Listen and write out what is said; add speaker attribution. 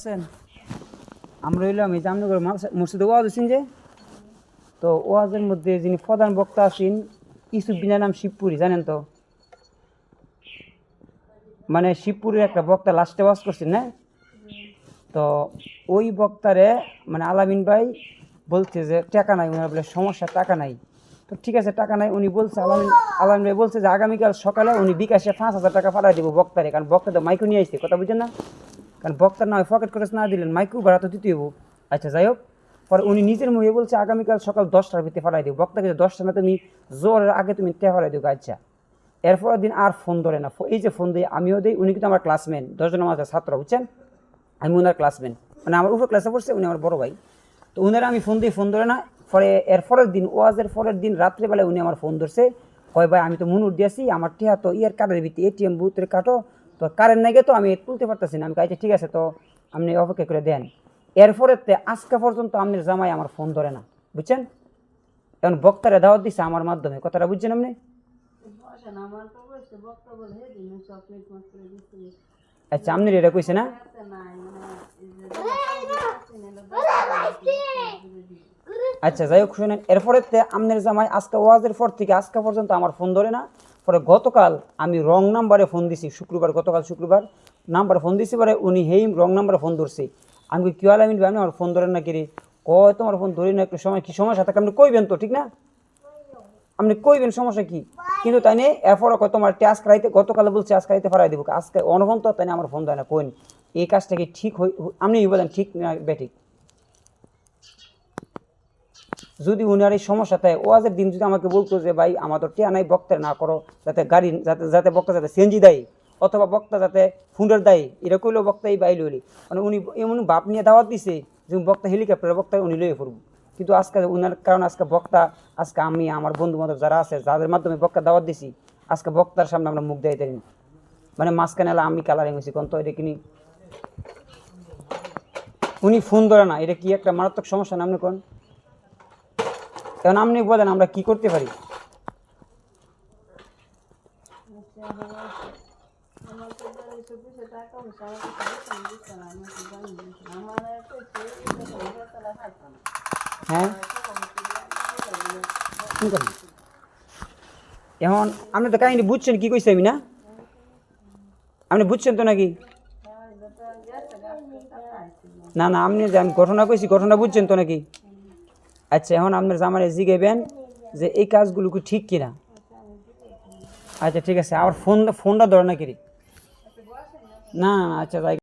Speaker 1: আছেন আমরা হইলাম এই জামনগর মসজিদে ওয়াজ হচ্ছেন যে তো ওয়াজের মধ্যে যিনি প্রধান বক্তা আছেন ইসুফ বিনা নাম শিবপুরি জানেন তো মানে শিবপুরের একটা বক্তা লাস্টে ওয়াজ করছেন না তো ওই বক্তারে মানে আলামিন ভাই বলছে যে টাকা নাই ওনার বলে সমস্যা টাকা নাই তো ঠিক আছে টাকা নাই উনি বলছে আলামিন ভাই বলছে যে আগামীকাল সকালে উনি বিকাশে 5,000 টাকা পাঠাই দেবো বক্তারে কারণ বক্তা তো মাইকও নিয়ে আসছে কথা বুঝছেন না কারণ বক্তার নয় পকেট খরচ না দিলেন মাইকু ভাড়া তো দিতে হবো আচ্ছা যাই হোক পরে উনি নিজের মুখে বলছে আগামীকাল সকাল 10টার ভিতরে পাঠাই দেবো বক্তাকে 10টা না তুমি জোরের আগে তুমি তে পাঠাই দেবো আচ্ছা এরপরের দিন আর ফোন ধরে না এই যে ফোন দিই আমিও দিই উনি কিন্তু আমার ক্লাসমেট 10জন আমার ছাত্র বুঝছেন আমি ওনার ক্লাসমেট মানে আমার উপর ক্লাসে পড়ছে উনি আমার বড় ভাই তো উনারা আমি ফোন দিই ফোন ধরে না পরে এরপরের দিন ওয়াজের পরের দিন রাত্রেবেলায় উনি আমার ফোন ধরছে কয় ভাই আমি তো মুনুর দিয়েছি আমার টিহা তো ইয়ার কার্ডের ভিত্তি এটিএম বুথের কাটো তো কারেন্ট নাই তো আমি তুলতে পারতেছি না আমি কাছে ঠিক আছে তো আপনি অপেক্ষা করে দেন এরপরে আজকে পর্যন্ত আপনার জামাই আমার ফোন ধরে না বুঝছেন এখন বক্তারে দাওয়াত দিচ্ছে আমার মাধ্যমে কথাটা বুঝছেন আপনি আচ্ছা আপনি এটা কইছে না আচ্ছা যাই হোক শুনেন এরপরে আপনার জামাই আজকে ওয়াজের পর থেকে আজকে পর্যন্ত আমার ফোন ধরে না পরে গতকাল আমি রং নাম্বারে ফোন দিছি গতকাল শুক্রবার নাম্বারে ফোন দিছি পরে উনি হেই রং নাম্বারে ফোন ধরছে আমি কি আলামিন ভাই আমার ফোন ধরেন না কিরে কয় তোমার ফোন ধরি না একটু সময় কি সমস্যা থাকে আপনি কইবেন তো ঠিক না আপনি কইবেন সমস্যা কি কিন্তু তাই নিয়ে এরপরও কয় তোমার আজকে রাইতে গতকালে বলছে আজকে রাইতে ফারাই দেবো আজকে অনবন্ত তাই আমার ফোন দেয় না কইন এই কাজটা কি ঠিক আপনি বলেন ঠিক না বেঠিক যদি উনার এই সমস্যা থাকে ওয়াজের দিন যদি আমাকে বলতো যে ভাই আমার তো টিয়া নাই বক্তা না করো যাতে গাড়ি যাতে বক্তা যাতে সিএনজি দেয় অথবা বক্তা যাতে ফুন্ডার দেয় এটা কইলেও বক্তাই বাইল হইলি মানে উনি এমন বাপ নিয়ে দাওয়াত দিছে যে বক্তা হেলিকপ্টারের বক্তা উনি লইয়ে পড়ব কিন্তু আজকে উনার কারণ আজকে বক্তা আজকে আমি আমার বন্ধু বান্ধব যারা আছে যাদের মাধ্যমে বক্তা দাওয়াত দিছি আজকে বক্তার সামনে আমরা মুখ দেয় দেন মানে মাঝখানে এলা আমি কালারিং হয়েছি কোন তো এটা কিনি উনি ফোন ধরে না এটা কি একটা মারাত্মক সমস্যা না আপনি কোন এখন আপনি বলেন আমরা কি করতে পারি হ্যাঁ এখন আপনি তো কাহিনী বুঝছেন কি কইছি আমি না আপনি বুঝছেন তো নাকি না না আপনি যে আমি ঘটনা কইছি ঘটনা বুঝছেন তো নাকি আচ্ছা এখন আপনার জামারে জিগাইবেন যে এই কাজগুলো কি ঠিক কিনা আচ্ছা ঠিক আছে আবার ফোনটা ধরে না কি না না আচ্ছা